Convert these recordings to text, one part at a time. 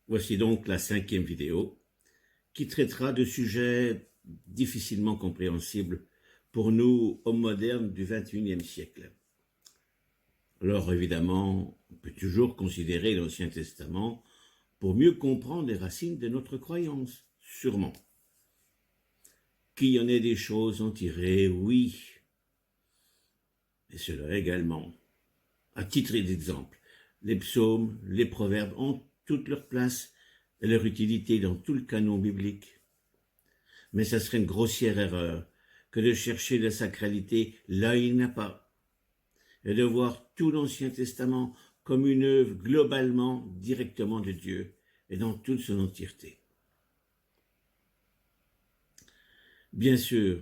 Voici donc la 5e vidéo qui traitera de sujets difficilement compréhensibles pour nous, hommes modernes du XXIe siècle. Alors évidemment, on peut toujours considérer l'Ancien Testament pour mieux comprendre les racines de notre croyance, sûrement. Qu'il y en ait des choses en tirées, oui, et cela également. À titre d'exemple, les psaumes, les proverbes ont toute leur place et leur utilité dans tout le canon biblique. Mais ça serait une grossière erreur que de chercher la sacralité là où il n'y en a pas, et de voir tout l'Ancien Testament comme une œuvre globalement, directement de Dieu, et dans toute son entièreté. Bien sûr,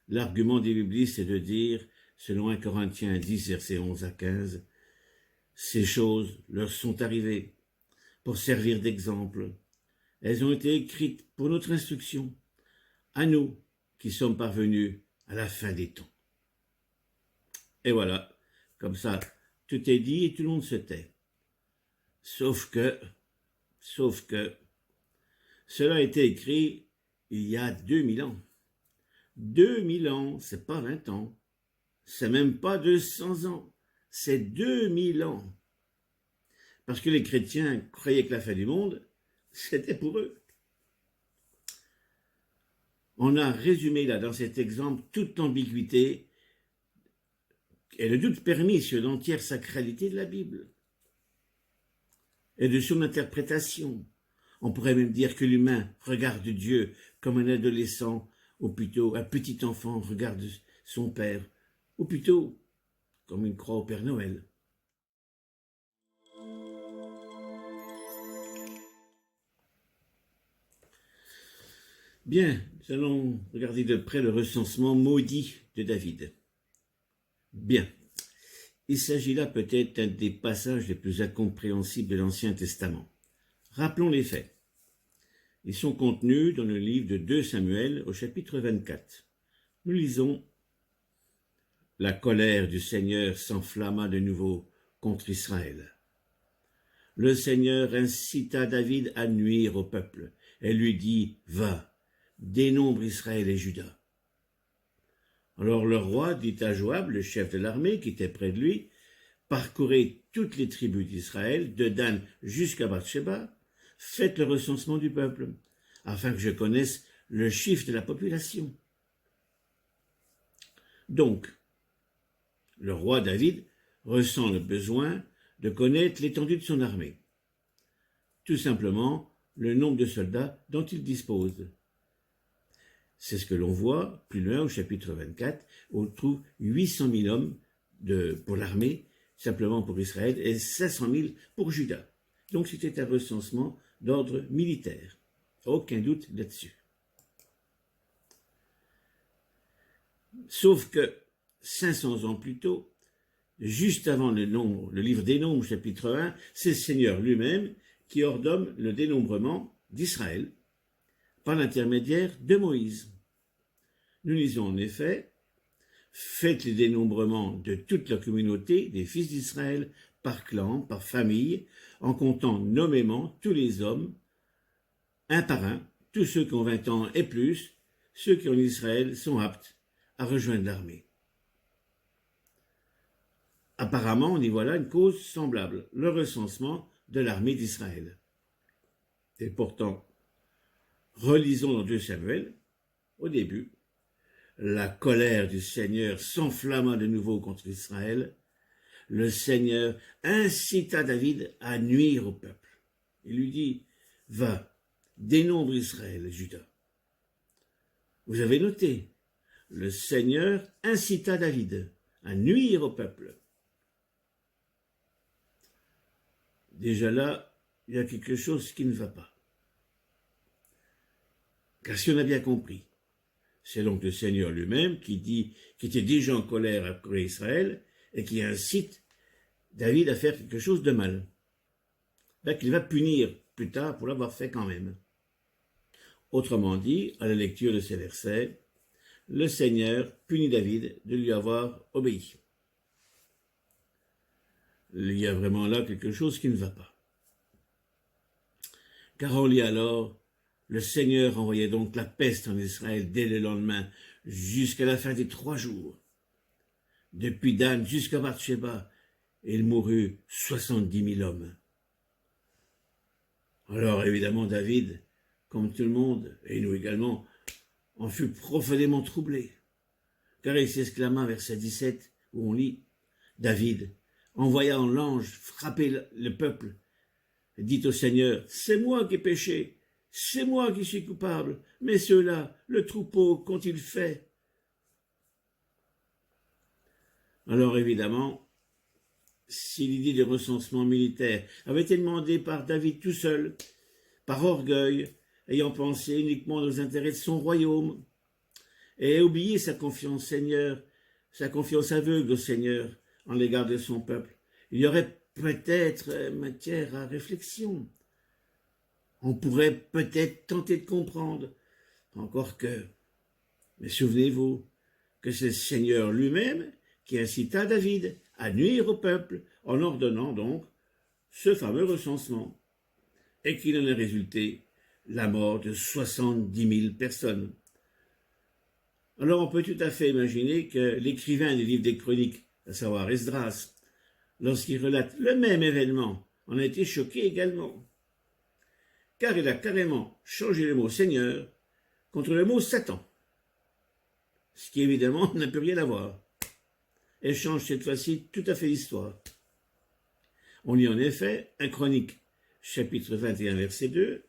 l'argument des biblistes est de dire, selon 1 Corinthiens 10, versets 11 à 15, ces choses leur sont arrivées pour servir d'exemple. Elles ont été écrites pour notre instruction, à nous qui sommes parvenus à la fin des temps. Et voilà, comme ça, tout est dit et tout le monde se tait. Sauf que, cela a été écrit il y a 2000 ans. 2000 ans, c'est pas 20 ans. C'est même pas 200 ans. C'est 2000 ans. Parce que les chrétiens croyaient que la fin du monde, c'était pour eux. On a résumé là, dans cet exemple, toute l'ambiguïté et le doute permis sur l'entière sacralité de la Bible et de son interprétation. On pourrait même dire que l'humain regarde Dieu comme un adolescent, ou plutôt un petit enfant regarde son père, ou plutôt comme une croix au Père Noël. Bien, nous allons regarder de près le recensement maudit de David. Bien, il s'agit là peut-être d'un des passages les plus incompréhensibles de l'Ancien Testament. Rappelons les faits. Ils sont contenus dans le livre de 2 Samuel au chapitre 24. Nous lisons « La colère du Seigneur s'enflamma de nouveau contre Israël. Le Seigneur incita David à nuire au peuple et lui dit « Va, dénombre Israël et Juda. » Alors le roi dit à Joab, le chef de l'armée qui était près de lui, « Parcourez toutes les tribus d'Israël, de Dan jusqu'à Bathsheba, faites le recensement du peuple, afin que je connaisse le chiffre de la population. » Donc, le roi David ressent le besoin de connaître l'étendue de son armée. Tout simplement, le nombre de soldats dont il dispose. C'est ce que l'on voit plus loin au chapitre 24, où on trouve 800 000 hommes pour l'armée, simplement pour Israël, et 500 000 pour Juda. Donc c'était un recensement d'ordre militaire. Aucun doute là-dessus. Sauf que 500 ans plus tôt, juste avant le livre des Nombres, chapitre 1, c'est le Seigneur lui-même qui ordonne le dénombrement d'Israël par l'intermédiaire de Moïse. Nous lisons en effet « Faites les dénombrements de toute la communauté des fils d'Israël par clan, par famille, en comptant nommément tous les hommes, un par un, tous ceux qui ont 20 ans et plus, ceux qui en Israël sont aptes à rejoindre l'armée. » Apparemment, on y voit là une cause semblable, le recensement de l'armée d'Israël. Et pourtant, relisons dans 2 Samuel, au début, la colère du Seigneur s'enflamma de nouveau contre Israël. Le Seigneur incita David à nuire au peuple. Il lui dit, « Va, dénombre Israël et Juda. » Vous avez noté, le Seigneur incita David à nuire au peuple. Déjà là, il y a quelque chose qui ne va pas. Car si on a bien compris, c'est donc le Seigneur lui-même qui était déjà en colère après Israël et qui incite David à faire quelque chose de mal. Là qu'il va punir plus tard pour l'avoir fait quand même. Autrement dit, à la lecture de ces versets, le Seigneur punit David de lui avoir obéi. Il y a vraiment là quelque chose qui ne va pas. Car on lit alors, le Seigneur envoyait donc la peste en Israël dès le lendemain, jusqu'à la fin des 3 jours. Depuis Dan jusqu'à Bathsheba, il mourut 70 000 hommes. Alors évidemment David, comme tout le monde, et nous également, en fut profondément troublé. Car il s'exclama, verset 17, où on lit, David, envoyant l'ange frapper le peuple, dit au Seigneur, c'est moi qui ai péché, c'est moi qui suis coupable, mais ceux-là, le troupeau, qu'ont-ils fait? Alors évidemment, si l'idée de recensement militaire avait été demandée par David tout seul, par orgueil, ayant pensé uniquement aux intérêts de son royaume, et oublié sa confiance Seigneur, sa confiance aveugle au Seigneur en l'égard de son peuple, il y aurait peut-être matière à réflexion. On pourrait peut-être tenter de comprendre, encore que, mais souvenez-vous que c'est le Seigneur lui-même qui incita David à nuire au peuple en ordonnant donc ce fameux recensement, et qu'il en est résulté la mort de 70 000 personnes. Alors on peut tout à fait imaginer que l'écrivain des livres des chroniques, à savoir Esdras, lorsqu'il relate le même événement, en a été choqué également, car il a carrément changé le mot Seigneur contre le mot Satan, ce qui évidemment n'a plus rien à voir, et change cette fois-ci tout à fait l'histoire. On lit en effet un Chronique, chapitre 21, verset 2,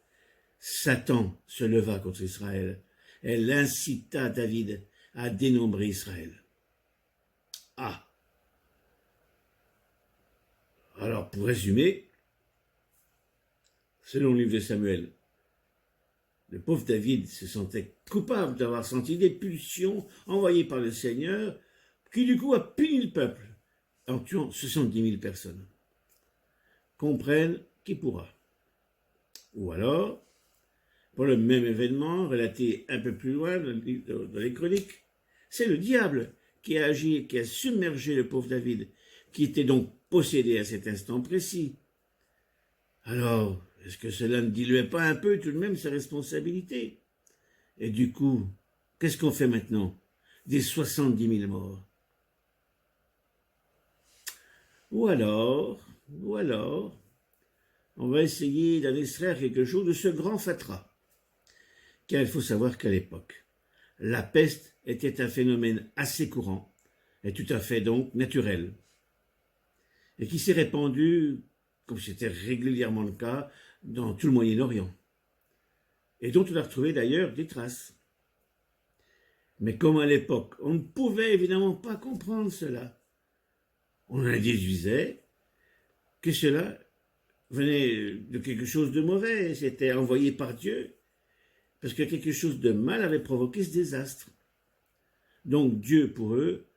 Satan se leva contre Israël, et l'incita David à dénombrer Israël. Ah! Alors, pour résumer, selon le livre de Samuel, le pauvre David se sentait coupable d'avoir senti des pulsions envoyées par le Seigneur, qui du coup a puni le peuple en tuant 70 000 personnes. Comprenne qui pourra. Ou alors, pour le même événement, relaté un peu plus loin dans les chroniques, c'est le diable qui a agi, qui a submergé le pauvre David, qui était donc possédé à cet instant précis. Alors, est-ce que cela ne diluait pas un peu tout de même sa responsabilité? Et du coup, qu'est-ce qu'on fait maintenant des 70 000 morts? Ou alors, on va essayer d'en extraire quelque chose de ce grand fatras. Car il faut savoir qu'à l'époque, la peste était un phénomène assez courant, et tout à fait donc naturel, et qui s'est répandu, comme c'était régulièrement le cas, dans tout le Moyen-Orient, et dont on a retrouvé d'ailleurs des traces. Mais comme à l'époque, on ne pouvait évidemment pas comprendre cela, on en déduisait que cela venait de quelque chose de mauvais, c'était envoyé par Dieu, parce que quelque chose de mal avait provoqué ce désastre. Donc Dieu, pour eux,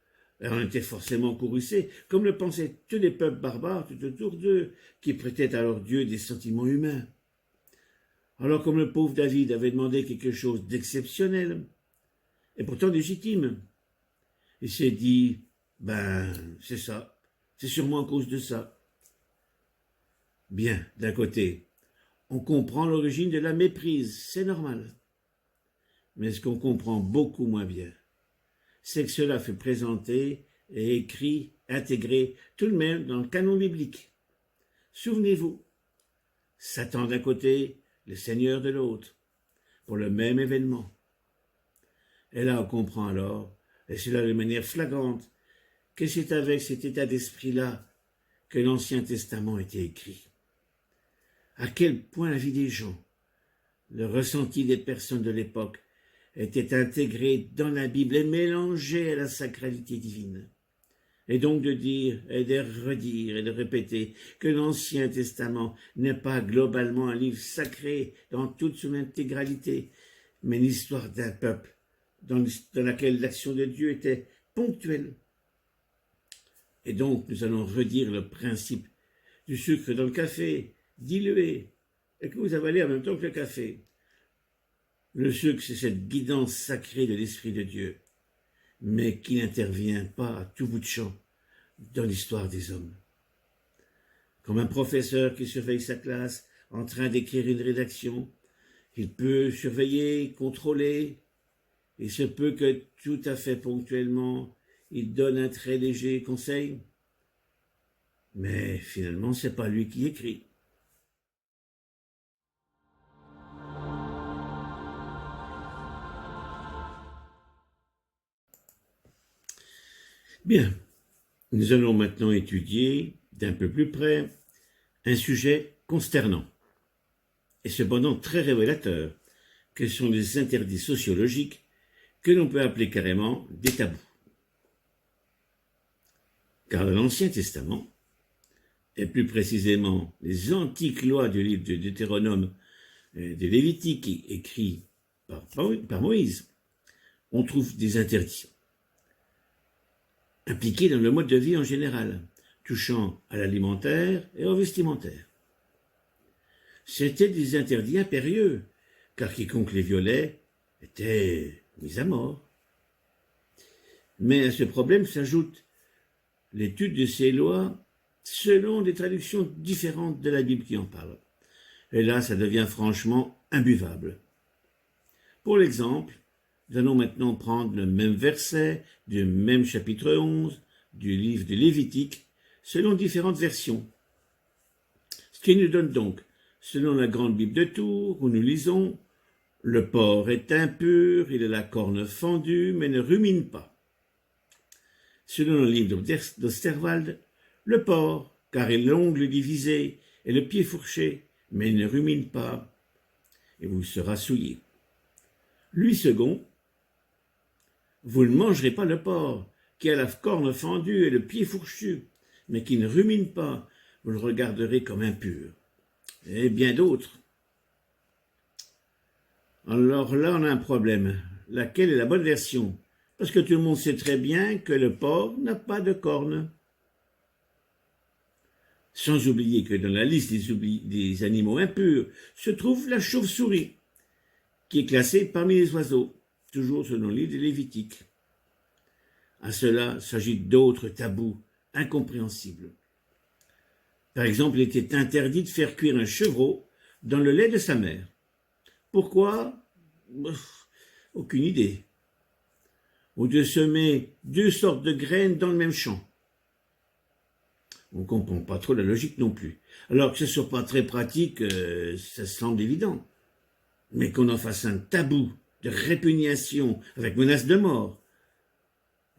en était forcément courroucé, comme le pensaient tous les peuples barbares tout autour d'eux, qui prêtaient à leur Dieu des sentiments humains. Alors comme le pauvre David avait demandé quelque chose d'exceptionnel, et pourtant légitime, il s'est dit, c'est ça, c'est sûrement à cause de ça. Bien, d'un côté, on comprend l'origine de la méprise, c'est normal. Mais ce qu'on comprend beaucoup moins bien, c'est que cela fut présenté et écrit, intégré tout de même dans le canon biblique. Souvenez-vous, Satan d'un côté, le Seigneur de l'autre, pour le même événement. Et là, on comprend alors, et c'est là de manière flagrante, que c'est avec cet état d'esprit-là que l'Ancien Testament était écrit. À quel point la vie des gens, le ressenti des personnes de l'époque, était intégré dans la Bible et mélangé à la sacralité divine. Et donc de dire et de redire et de répéter que l'Ancien Testament n'est pas globalement un livre sacré dans toute son intégralité, mais l'histoire d'un peuple dans laquelle l'action de Dieu était ponctuelle. Et donc nous allons redire le principe du sucre dans le café, dilué, et que vous avalez en même temps que le café. Le sucre, c'est cette guidance sacrée de l'Esprit de Dieu, mais qui n'intervient pas à tout bout de champ dans l'histoire des hommes. Comme un professeur qui surveille sa classe en train d'écrire une rédaction. Il peut surveiller, contrôler. Il se peut que tout à fait ponctuellement, il donne un très léger conseil. Mais finalement, c'est pas lui qui écrit. Bien, nous allons maintenant étudier d'un peu plus près un sujet consternant et cependant très révélateur, que sont les interdits sociologiques que l'on peut appeler carrément des tabous. Car dans l'Ancien Testament, et plus précisément les antiques lois du livre de Deutéronome et de Lévitique écrits par Moïse, on trouve des interdits impliqués dans le mode de vie en général, touchant à l'alimentaire et au vestimentaire. C'étaient des interdits impérieux, car quiconque les violait était mis à mort. Mais à ce problème s'ajoute l'étude de ces lois selon des traductions différentes de la Bible qui en parlent. Et là, ça devient franchement imbuvable. Pour l'exemple, nous allons maintenant prendre le même verset du même chapitre 11 du livre de Lévitique, selon différentes versions. Ce qui nous donne donc, selon la grande Bible de Tours, où nous lisons « Le porc est impur, il a la corne fendue, mais ne rumine pas ». Selon le livre d'Osterwald, le porc, car il a l'ongle divisé et le pied fourché, mais il ne rumine pas, et vous sera souillé. Lui second, vous ne mangerez pas le porc, qui a la corne fendue et le pied fourchu, mais qui ne rumine pas, vous le regarderez comme impur. Et bien d'autres. Alors là, on a un problème. Laquelle est la bonne version? Parce que tout le monde sait très bien que le porc n'a pas de cornes. Sans oublier que dans la liste des animaux impurs se trouve la chauve-souris, qui est classée parmi les oiseaux, toujours selon le livre de Lévitique. À cela s'ajoutent d'autres tabous incompréhensibles. Par exemple, il était interdit de faire cuire un chevreau dans le lait de sa mère. Pourquoi? Aucune idée. Ou de semer 2 sortes de graines dans le même champ. On ne comprend pas trop la logique non plus. Alors que ce ne soit pas très pratique, ça semble évident. Mais qu'on en fasse un tabou de répugnation avec menace de mort,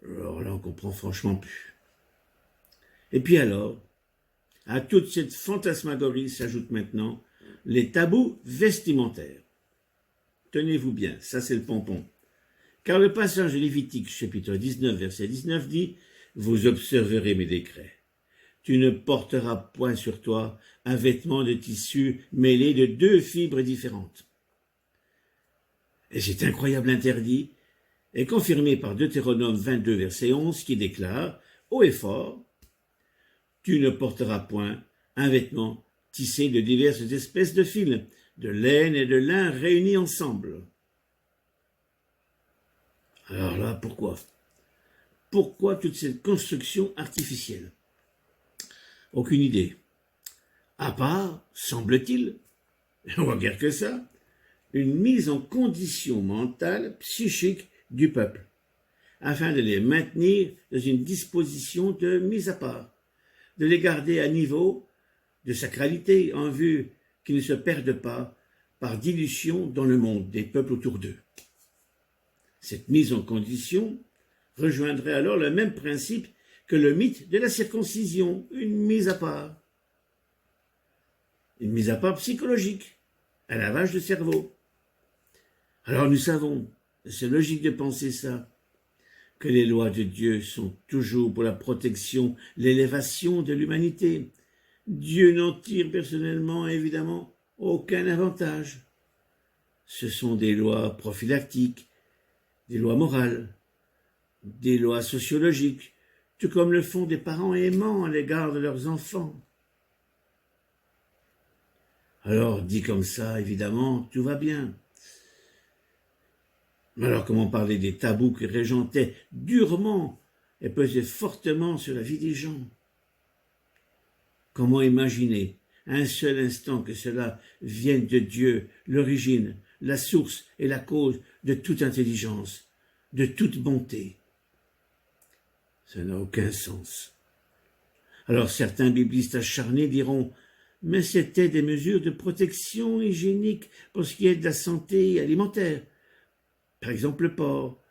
alors là on comprend franchement plus. Et puis alors, à toute cette fantasmagorie s'ajoutent maintenant les tabous vestimentaires. Tenez-vous bien, ça c'est le pompon. Car le passage de Lévitique, chapitre 19, verset 19 dit « Vous observerez mes décrets. Tu ne porteras point sur toi un vêtement de tissu mêlé de 2 fibres différentes. » Et cet incroyable interdit est confirmé par Deutéronome 22, verset 11, qui déclare, haut et fort, « Tu ne porteras point un vêtement tissé de diverses espèces de fils, de laine et de lin réunis ensemble. » Alors là, pourquoi? Pourquoi toute cette construction artificielle? Aucune idée. À part, semble-t-il, on voit guère que ça, une mise en condition mentale, psychique du peuple, afin de les maintenir dans une disposition de mise à part, de les garder à niveau de sacralité en vue qu'ils ne se perdent pas par dilution dans le monde des peuples autour d'eux. Cette mise en condition rejoindrait alors le même principe que le mythe de la circoncision, une mise à part. Une mise à part psychologique, un lavage de cerveau. Alors nous savons, c'est logique de penser ça, que les lois de Dieu sont toujours pour la protection, l'élévation de l'humanité. Dieu n'en tire personnellement, évidemment, aucun avantage. Ce sont des lois prophylactiques, des lois morales, des lois sociologiques, tout comme le font des parents aimants à l'égard de leurs enfants. Alors, dit comme ça, évidemment, tout va bien. Alors, comment parler des tabous qui régentaient durement et pesaient fortement sur la vie des gens? Comment imaginer un seul instant que cela vienne de Dieu, l'origine, la source et la cause de toute intelligence, de toute bonté. Ça n'a aucun sens. Alors certains biblistes acharnés diront « Mais c'était des mesures de protection hygiénique pour ce qui est de la santé alimentaire. Par exemple le porc. »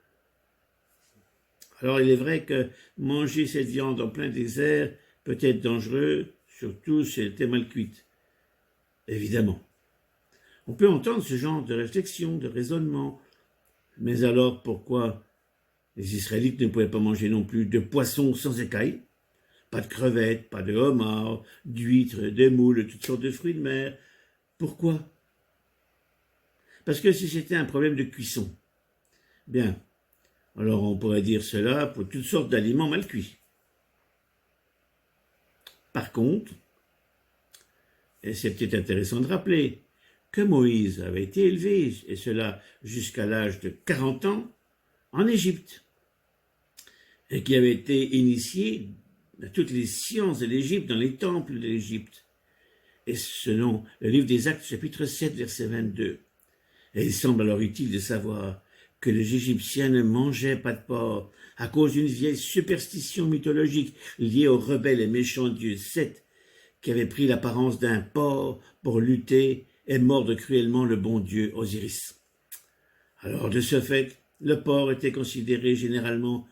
Alors il est vrai que manger cette viande en plein désert peut être dangereux, surtout si elle était mal cuite. Évidemment. On peut entendre ce genre de réflexion, de raisonnement. Mais alors pourquoi les Israélites ne pouvaient pas manger non plus de poissons sans écailles? Pas de crevettes, pas de homards, d'huîtres, de moules, toutes sortes de fruits de mer. Pourquoi? Parce que si c'était un problème de cuisson, bien, alors on pourrait dire cela pour toutes sortes d'aliments mal cuits. Par contre, et c'est peut-être intéressant de rappeler, que Moïse avait été élevé, et cela jusqu'à l'âge de 40 ans, en Égypte, et qui avait été initié à toutes les sciences de l'Égypte, dans les temples de l'Égypte. Et selon le livre des Actes, chapitre 7, verset 22. Et il semble alors utile de savoir que les Égyptiens ne mangeaient pas de porc à cause d'une vieille superstition mythologique liée au rebelle et méchant dieu Seth, qui avait pris l'apparence d'un porc pour lutter et mordre cruellement le bon dieu Osiris. Alors, de ce fait, le porc était considéré généralement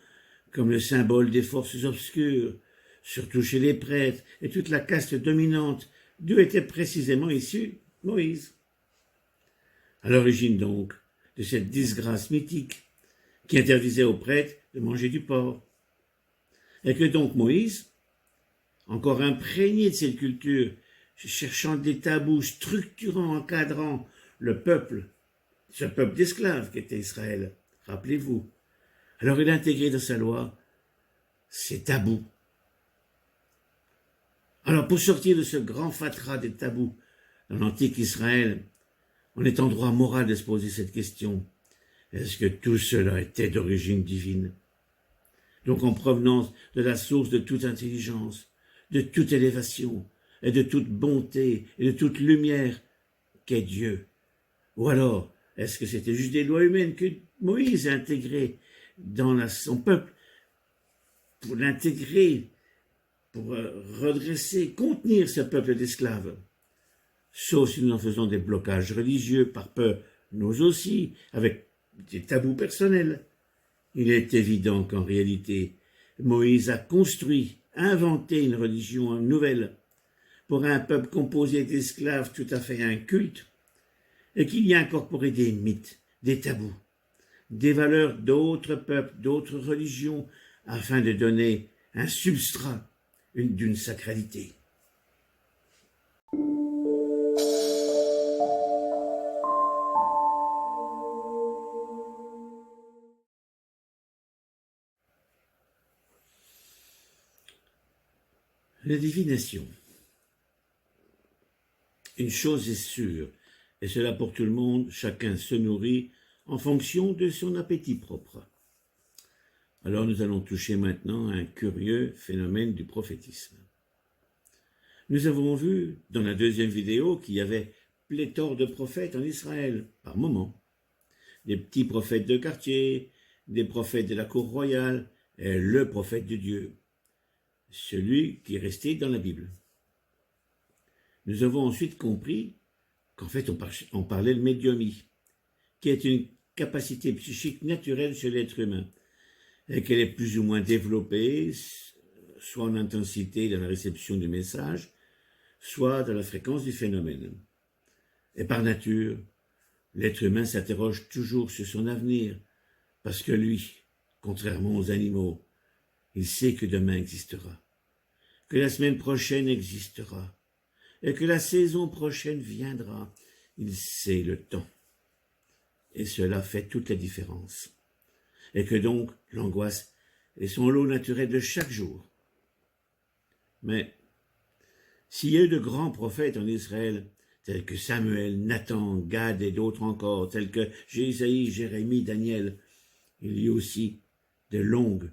comme le symbole des forces obscures, surtout chez les prêtres et toute la caste dominante, d'où était précisément issu Moïse. À l'origine donc de cette disgrâce mythique qui interdisait aux prêtres de manger du porc. Et que donc Moïse, encore imprégné de cette culture, cherchant des tabous structurants, encadrant le peuple, ce peuple d'esclaves qu'était Israël, rappelez-vous, alors il a intégré dans sa loi ces tabous. Alors pour sortir de ce grand fatras des tabous dans l'antique Israël, on est en droit moral de se poser cette question. Est-ce que tout cela était d'origine divine? Donc en provenance de la source de toute intelligence, de toute élévation, et de toute bonté, et de toute lumière, qu'est Dieu? Ou alors, est-ce que c'était juste des lois humaines que Moïse a intégrées dans son peuple, pour l'intégrer, pour redresser, contenir ce peuple d'esclaves? Sauf si nous en faisons des blocages religieux, par peur, nous aussi, avec des tabous personnels. Il est évident qu'en réalité, Moïse a construit, inventé une religion nouvelle pour un peuple composé d'esclaves tout à fait incultes, et qu'il y a incorporé des mythes, des tabous, des valeurs d'autres peuples, d'autres religions, afin de donner un substrat d'une sacralité. La divination. Une chose est sûre, et cela pour tout le monde, chacun se nourrit en fonction de son appétit propre. Alors nous allons toucher maintenant à un curieux phénomène du prophétisme. Nous avons vu dans la deuxième vidéo qu'il y avait pléthore de prophètes en Israël, par moments. Des petits prophètes de quartier, des prophètes de la cour royale, et le prophète de Dieu, celui qui est resté dans la Bible. Nous avons ensuite compris qu'en fait on parlait de médiumie, qui est une capacité psychique naturelle chez l'être humain, et qu'elle est plus ou moins développée, soit en intensité dans la réception du message, soit dans la fréquence du phénomène. Et par nature, l'être humain s'interroge toujours sur son avenir, parce que lui, contrairement aux animaux, il sait que demain existera, que la semaine prochaine existera, et que la saison prochaine viendra. Il sait le temps. Et cela fait toute la différence. Et que donc l'angoisse est son lot naturel de chaque jour. Mais s'il y a eu de grands prophètes en Israël, tels que Samuel, Nathan, Gad et d'autres encore, tels que Jésaïe, Jérémie, Daniel, il y a aussi de longues,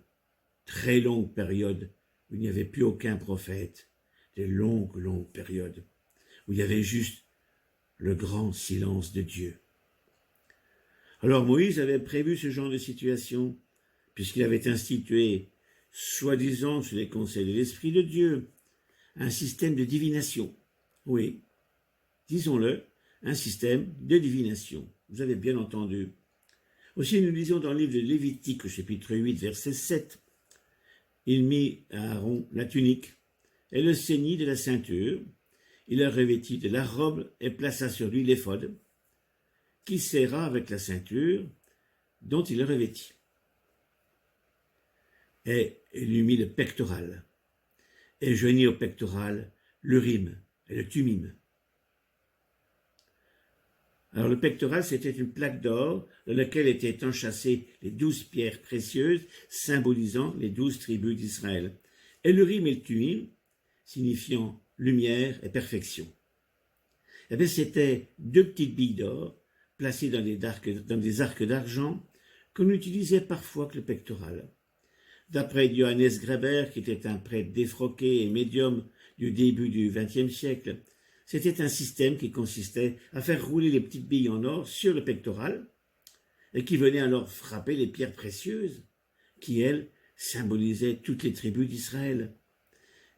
très longues périodes où il n'y avait plus aucun prophète, de longues périodes. où il y avait juste le grand silence de Dieu. Alors Moïse avait prévu ce genre de situation, puisqu'il avait institué, soi-disant sous les conseils de l'Esprit de Dieu, un système de divination. Oui, disons-le, un système de divination. Vous avez bien entendu. Aussi, nous lisons dans le livre de Lévitique, au chapitre 8, verset 7, « Il mit à Aaron la tunique et le ceignit de la ceinture, il le revêtit de la robe et plaça sur lui l'éphod, qui serra avec la ceinture dont il le revêtit. Et il lui mit le pectoral, et joignit au pectoral l'urim et le tumim. » Alors le pectoral, c'était une plaque d'or dans laquelle étaient enchâssées les 12 pierres précieuses symbolisant les 12 tribus d'Israël. Et l'urim et le tumim, signifiant lumière et perfection. Eh bien, c'était 2 petites billes d'or placées dans des arcs d'argent qu'on utilisait parfois avec le pectoral. D'après Johannes Greber, qui était un prêtre défroqué et médium du début du XXe siècle, c'était un système qui consistait à faire rouler les petites billes en or sur le pectoral et qui venait alors frapper les pierres précieuses qui, elles, symbolisaient toutes les tribus d'Israël,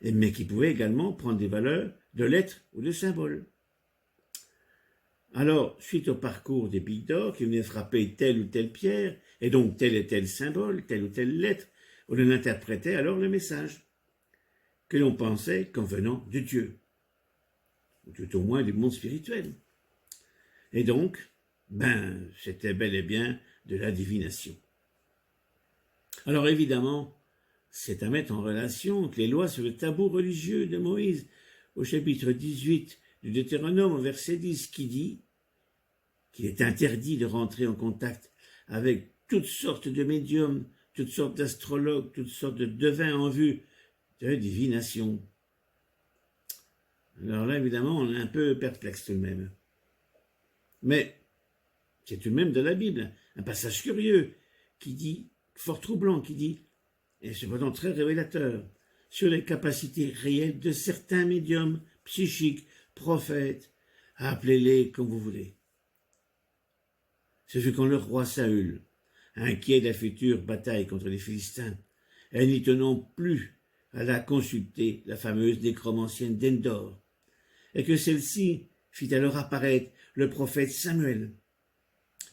mais qui pouvaient également prendre des valeurs de lettres ou de symboles. Alors, suite au parcours des billes d'or qui venaient frapper telle ou telle pierre, et donc tel et tel symbole, telle ou telle lettre, on en interprétait alors le message que l'on pensait comme venant de Dieu, ou tout au moins du monde spirituel. Et donc, c'était bel et bien de la divination. Alors évidemment, c'est à mettre en relation avec les lois sur le tabou religieux de Moïse, au chapitre 18 du Deutéronome, au verset 10, qui dit qu'il est interdit de rentrer en contact avec toutes sortes de médiums, toutes sortes d'astrologues, toutes sortes de devins en vue de divination. Alors là, évidemment, on est un peu perplexe tout de même. Mais c'est tout de même de la Bible, un passage curieux, qui dit, fort troublant, qui dit, et cependant très révélateur, sur les capacités réelles de certains médiums psychiques, prophètes, appelez-les comme vous voulez. Ce fut quand le roi Saül, inquiet de la future bataille contre les Philistins, et n'y tenant plus, alla consulter la fameuse nécromancienne d'Endor, et que celle-ci fit alors apparaître le prophète Samuel,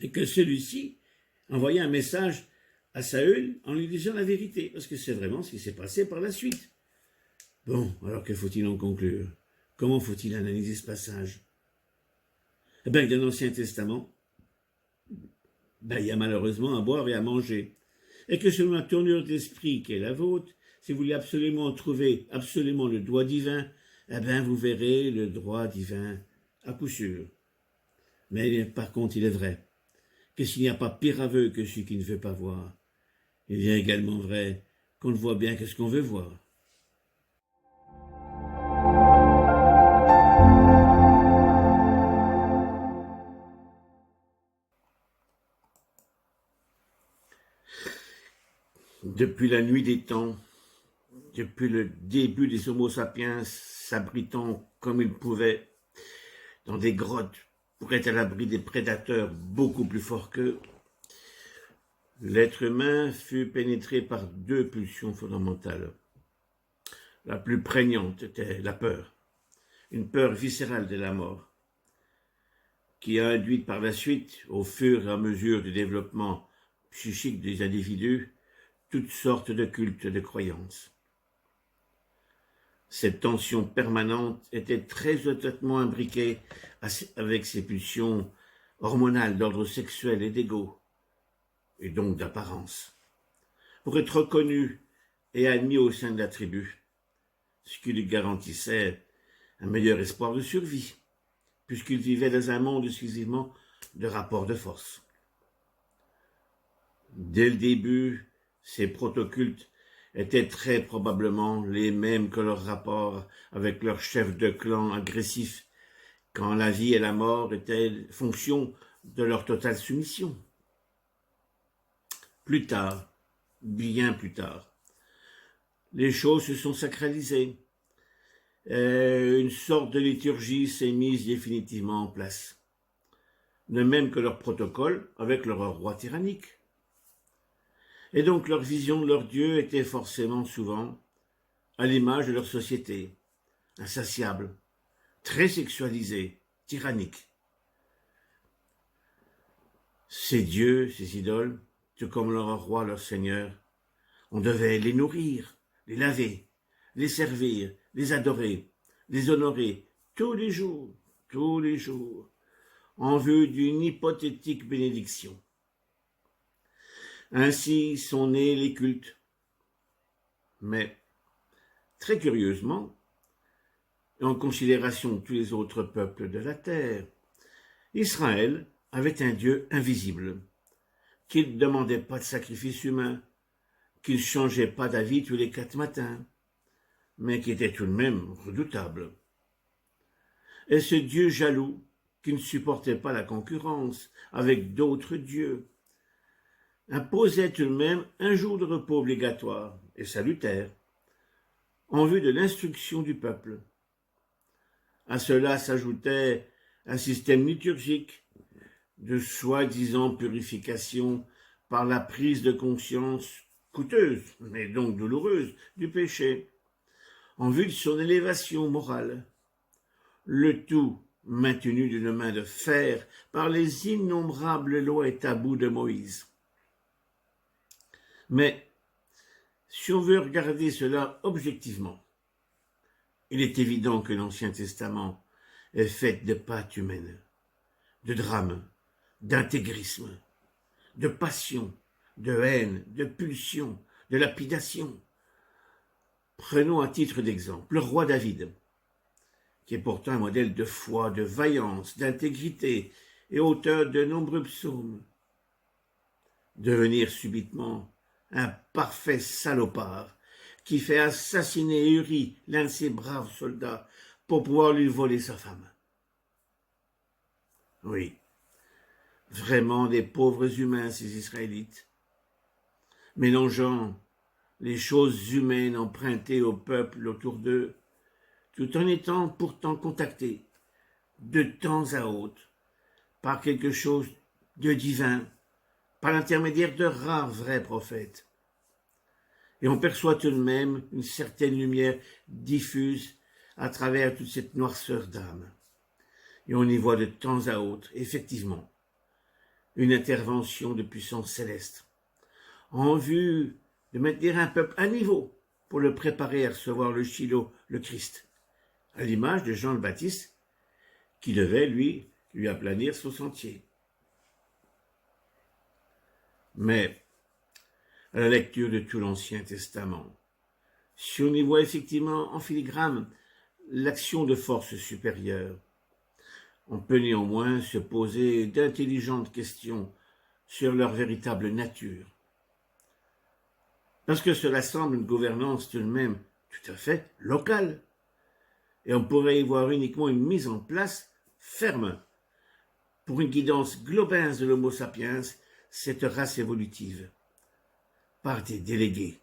et que celui-ci envoya un message à Saül en lui disant la vérité, parce que c'est vraiment ce qui s'est passé par la suite. Bon, alors que faut-il en conclure? Comment faut-il analyser ce passage? Eh bien, dans l'Ancien Testament, il y a malheureusement à boire et à manger, et que selon la tournure d'esprit qui est la vôtre, si vous voulez absolument trouver absolument le droit divin, vous verrez le droit divin à coup sûr. Mais par contre, il est vrai que s'il n'y a pas pire aveu que celui qui ne veut pas voir, il est également vrai qu'on ne voit bien que ce qu'on veut voir. Depuis la nuit des temps, depuis le début des Homo sapiens s'abritant comme ils pouvaient dans des grottes pour être à l'abri des prédateurs beaucoup plus forts qu'eux, l'être humain fut pénétré par 2 pulsions fondamentales. La plus prégnante était la peur, une peur viscérale de la mort, qui a induit par la suite, au fur et à mesure du développement psychique des individus, toutes sortes de cultes de croyances. Cette tension permanente était très étroitement imbriquée avec ces pulsions hormonales d'ordre sexuel et d'ego, et donc d'apparence, pour être reconnu et admis au sein de la tribu, ce qui lui garantissait un meilleur espoir de survie, puisqu'il vivait dans un monde exclusivement de rapports de force. Dès le début, ces protocultes étaient très probablement les mêmes que leur rapport avec leur chef de clan agressif, quand la vie et la mort étaient fonction de leur totale soumission. Plus tard, bien plus tard, les choses se sont sacralisées, une sorte de liturgie s'est mise définitivement en place, de même que leur protocole avec leur roi tyrannique. Et donc leur vision de leur Dieu était forcément souvent à l'image de leur société, insatiable, très sexualisée, tyrannique. Ces dieux, ces idoles, tout comme leur roi, leur seigneur, on devait les nourrir, les laver, les servir, les adorer, les honorer tous les jours, en vue d'une hypothétique bénédiction. Ainsi sont nés les cultes. Mais, très curieusement, en considération de tous les autres peuples de la terre, Israël avait un Dieu invisible, qui ne demandait pas de sacrifice humain, qui ne changeait pas d'avis tous les 4 matins, mais qui était tout de même redoutable. Et ce Dieu jaloux, qui ne supportait pas la concurrence avec d'autres dieux, imposait tout de même un jour de repos obligatoire et salutaire, en vue de l'instruction du peuple. À cela s'ajoutait un système liturgique de soi-disant purification par la prise de conscience coûteuse, mais donc douloureuse, du péché, en vue de son élévation morale. Le tout maintenu d'une main de fer par les innombrables lois et tabous de Moïse. Mais, si on veut regarder cela objectivement, il est évident que l'Ancien Testament est fait de pâtes humaines, de drames, d'intégrisme, de passion, de haine, de pulsion, de lapidation. Prenons à titre d'exemple le roi David, qui est pourtant un modèle de foi, de vaillance, d'intégrité et auteur de nombreux psaumes. Devenir subitement un parfait salopard qui fait assassiner Uri, l'un de ses braves soldats, pour pouvoir lui voler sa femme. Oui, vraiment des pauvres humains, ces Israélites, mélangeant les choses humaines empruntées au peuple autour d'eux, tout en étant pourtant contactés de temps à autre par quelque chose de divin, par l'intermédiaire de rares vrais prophètes. Et on perçoit tout de même une certaine lumière diffuse à travers toute cette noirceur d'âme. Et on y voit de temps à autre, effectivement, une intervention de puissance céleste, en vue de maintenir un peuple à niveau pour le préparer à recevoir le Shiloh, le Christ, à l'image de Jean le Baptiste, qui devait, lui aplanir son sentier. Mais, à la lecture de tout l'Ancien Testament, si on y voit effectivement en filigrane l'action de forces supérieures, on peut néanmoins se poser d'intelligentes questions sur leur véritable nature. Parce que cela semble une gouvernance tout de même tout à fait locale. Et on pourrait y voir uniquement une mise en place ferme pour une guidance globale de l'Homo sapiens, cette race évolutive, par des délégués,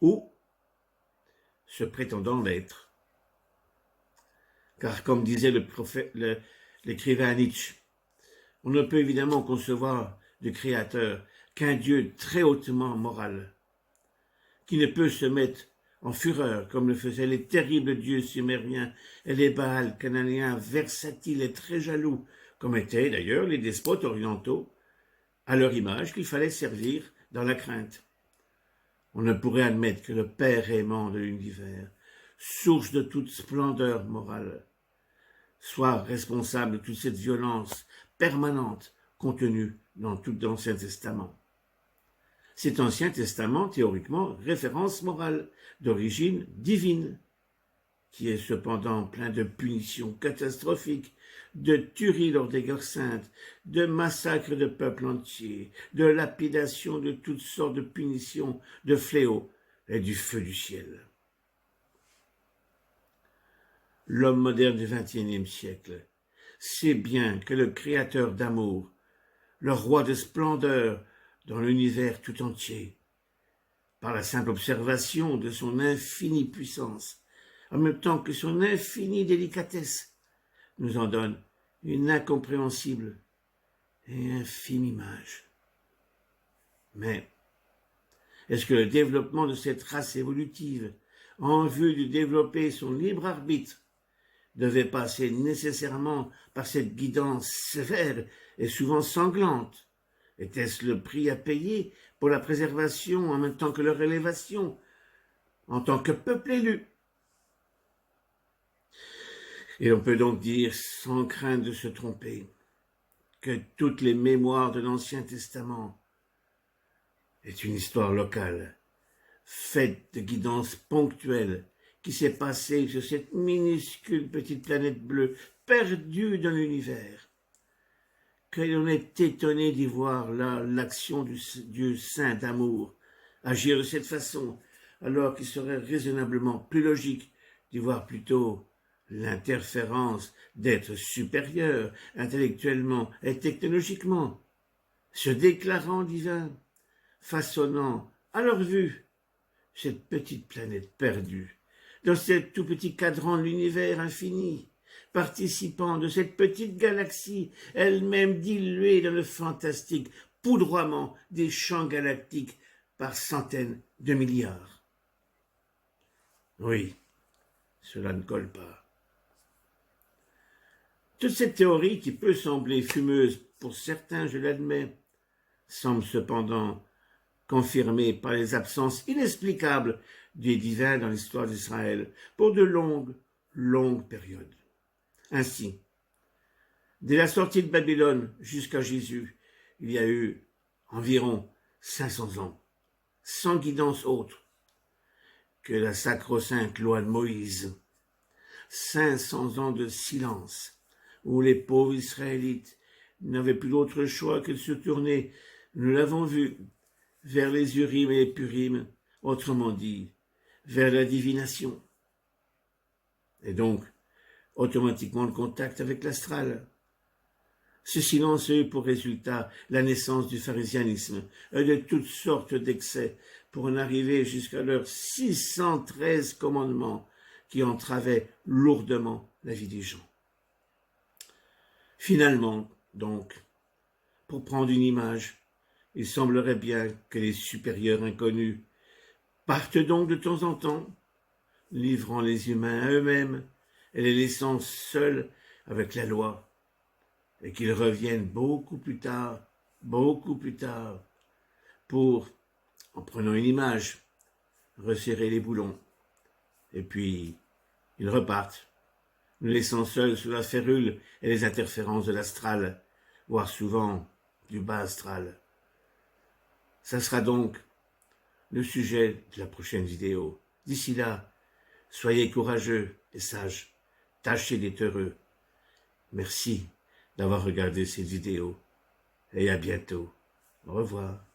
ou se prétendant l'être. Car comme disait l'écrivain Nietzsche, on ne peut évidemment concevoir de créateur qu'un Dieu très hautement moral, qui ne peut se mettre en fureur comme le faisaient les terribles dieux sumériens et les Baals cananéens versatiles et très jaloux, comme étaient d'ailleurs les despotes orientaux, à leur image qu'il fallait servir dans la crainte. On ne pourrait admettre que le Père aimant de l'univers, source de toute splendeur morale, soit responsable de toute cette violence permanente contenue dans tout l'Ancien Testament. Cet Ancien Testament, théoriquement, référence morale, d'origine divine, qui est cependant plein de punitions catastrophiques, de tueries lors des guerres saintes, de massacres de peuples entiers, de lapidations de toutes sortes de punitions, de fléaux et du feu du ciel. L'homme moderne du XXIe siècle sait bien que le créateur d'amour, le roi de splendeur dans l'univers tout entier, par la simple observation de son infinie puissance, en même temps que son infinie délicatesse nous en donne une incompréhensible et infime image. Mais est-ce que le développement de cette race évolutive, en vue de développer son libre arbitre, devait passer nécessairement par cette guidance sévère et souvent sanglante? Était-ce le prix à payer pour la préservation en même temps que leur élévation, en tant que peuple élu? Et on peut donc dire, sans crainte de se tromper, que toutes les mémoires de l'Ancien Testament est une histoire locale, faite de guidances ponctuelles, qui s'est passée sur cette minuscule petite planète bleue, perdue dans l'univers. Que l'on est étonné d'y voir là l'action du Dieu saint d'amour agir de cette façon, alors qu'il serait raisonnablement plus logique d'y voir plutôt l'interférence d'êtres supérieurs, intellectuellement et technologiquement, se déclarant divins, façonnant à leur vue cette petite planète perdue, dans ce tout petit cadran de l'univers infini, participant de cette petite galaxie, elle-même diluée dans le fantastique poudroiement des champs galactiques par centaines de milliards. Oui, cela ne colle pas. Toute cette théorie, qui peut sembler fumeuse pour certains, je l'admets, semble cependant confirmée par les absences inexplicables des divins dans l'histoire d'Israël pour de longues périodes. Ainsi, dès la sortie de Babylone jusqu'à Jésus, il y a eu environ 500 ans, sans guidance autre que la sacro-sainte loi de Moïse, 500 ans de silence, où les pauvres Israélites n'avaient plus d'autre choix que de se tourner, nous l'avons vu, vers les Urim et les Purim, autrement dit, vers la divination. Et donc, automatiquement le contact avec l'astral. Ce silence a eu pour résultat la naissance du pharisianisme et de toutes sortes d'excès pour en arriver jusqu'à leurs 613 commandements qui entravaient lourdement la vie des gens. Finalement, donc, pour prendre une image, il semblerait bien que les supérieurs inconnus partent donc de temps en temps, livrant les humains à eux-mêmes et les laissant seuls avec la loi, et qu'ils reviennent beaucoup plus tard, pour, en prenant une image, resserrer les boulons. Et puis, ils repartent, nous laissant seuls sous la férule et les interférences de l'astral, voire souvent du bas astral. Ça sera donc le sujet de la prochaine vidéo. D'ici là, soyez courageux et sages, tâchez d'être heureux. Merci d'avoir regardé cette vidéo et à bientôt. Au revoir.